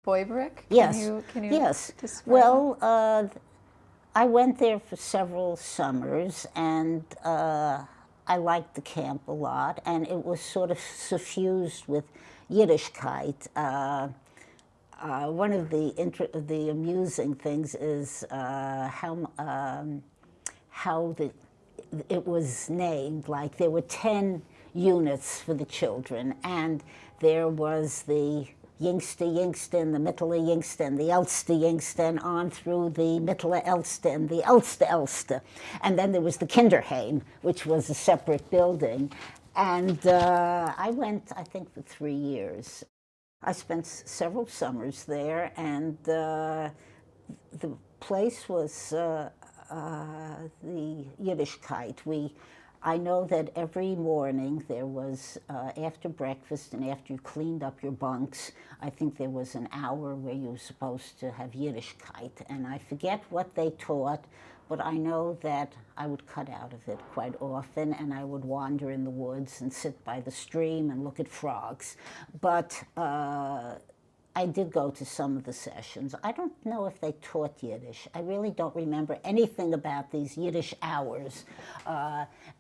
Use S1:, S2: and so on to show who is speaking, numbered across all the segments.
S1: Boiberik?
S2: Yes.
S1: Can you
S2: Yes.
S1: describe
S2: Well, I went there for several summers, and I liked the camp a lot, and it was sort of suffused with Yiddishkeit. One of the amusing things is how it was named. Like there were 10 units for the children, and there was the Yingste Yingsten, the Mittlere Yingsten, the Elste Yingsten, on through the Mittlere Elste and the Elste Elste. And then there was the Kinderheim, which was a separate building. And I went, I think, for 3 years. I spent several summers there, and the place was the Yiddishkeit. I know that every morning there was, after breakfast and after you cleaned up your bunks, I think there was an hour where you were supposed to have Yiddishkeit. And I forget what they taught, but I know that I would cut out of it quite often, and I would wander in the woods and sit by the stream and look at frogs. But I did go to some of the sessions. I don't know if they taught Yiddish. I really don't remember anything about these Yiddish hours.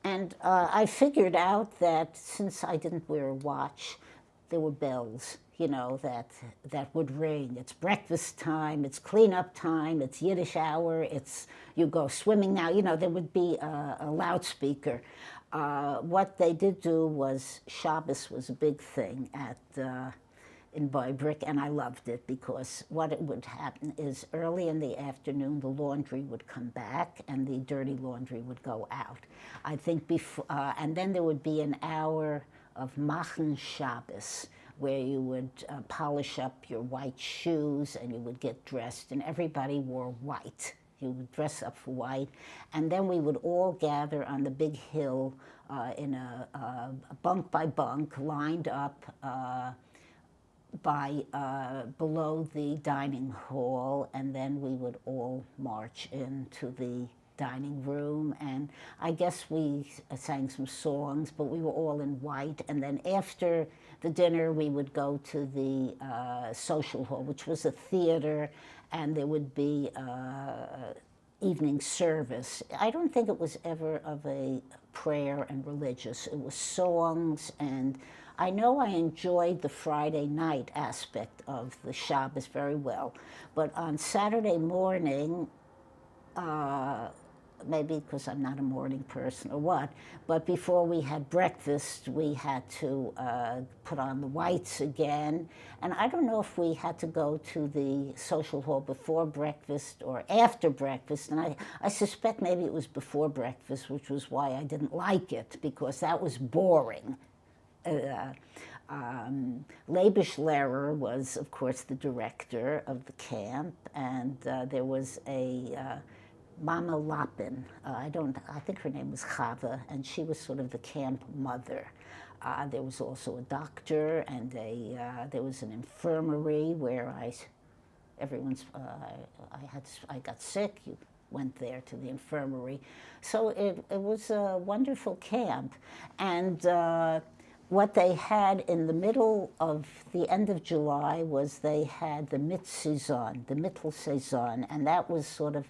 S2: And I figured out that since I didn't wear a watch, there were bells, that would ring. It's breakfast time, it's cleanup time, it's Yiddish hour, it's you go swimming now. There would be a loudspeaker. What they did do was Shabbos was a big thing in Boiberik, and I loved it because what it would happen is early in the afternoon the laundry would come back and the dirty laundry would go out. I think before, and then there would be an hour of Machen Shabbos where you would polish up your white shoes and you would get dressed, and everybody wore white. You would dress up for white, and then we would all gather on the big hill in a bunk by bunk, lined up below the dining hall, and then we would all march into the dining room, and I guess we sang some songs, but we were all in white. And then after the dinner we would go to the social hall, which was a theater, and there would be evening service. I don't think it was ever of a prayer and religious. It was songs, and I know I enjoyed the Friday night aspect of the Shabbos very well, but on Saturday morning, maybe because I'm not a morning person or what, but before we had breakfast, we had to put on the whites again. And I don't know if we had to go to the social hall before breakfast or after breakfast. And I suspect maybe it was before breakfast, which was why I didn't like it, because that was boring. Wexler was, of course, the director of the camp, and there was a Mama Lapin. I think her name was Chava, and she was sort of the camp mother. There was also a doctor, and there was an infirmary where I got sick. You went there to the infirmary, so it was a wonderful camp, and. What they had in the middle of the end of July was they had the Mitsaison, the Mittelsaison, and that was sort of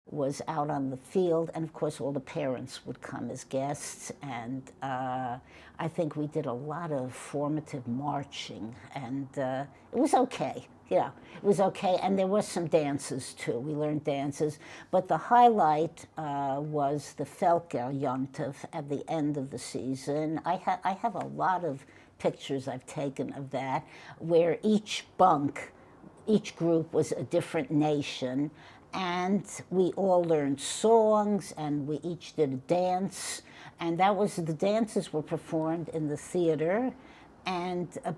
S2: was out on the field, and of course all the parents would come as guests, and I think we did a lot of formative marching, and it was okay. Yeah, it was okay, and there was some dances too. We learned dances, but the highlight was the Felker Yontov at the end of the season. I have a lot of pictures I've taken of that, where each group was a different nation, and we all learned songs, and we each did a dance, and the dances were performed in the theater.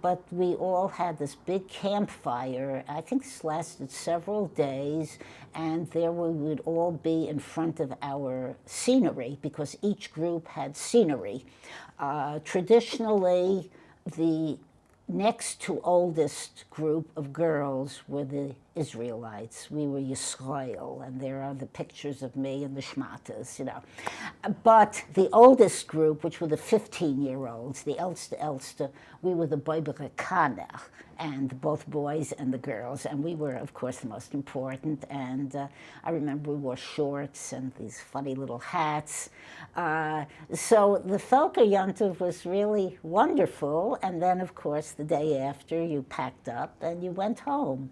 S2: But we all had this big campfire. I think this lasted several days, and there we would all be in front of our scenery, because each group had scenery. Traditionally, the next to oldest group of girls were the Israelites. We were Yisrael, and there are the pictures of me and the shmatas, you know. But the oldest group, which were the 15-year-olds, the Elster, we were the Boiberik Kanach, and both boys and the girls, and we were, of course, the most important. And I remember we wore shorts and these funny little hats. So the Felker Yontiv was really wonderful, and then, of course, the day after, you packed up and you went home.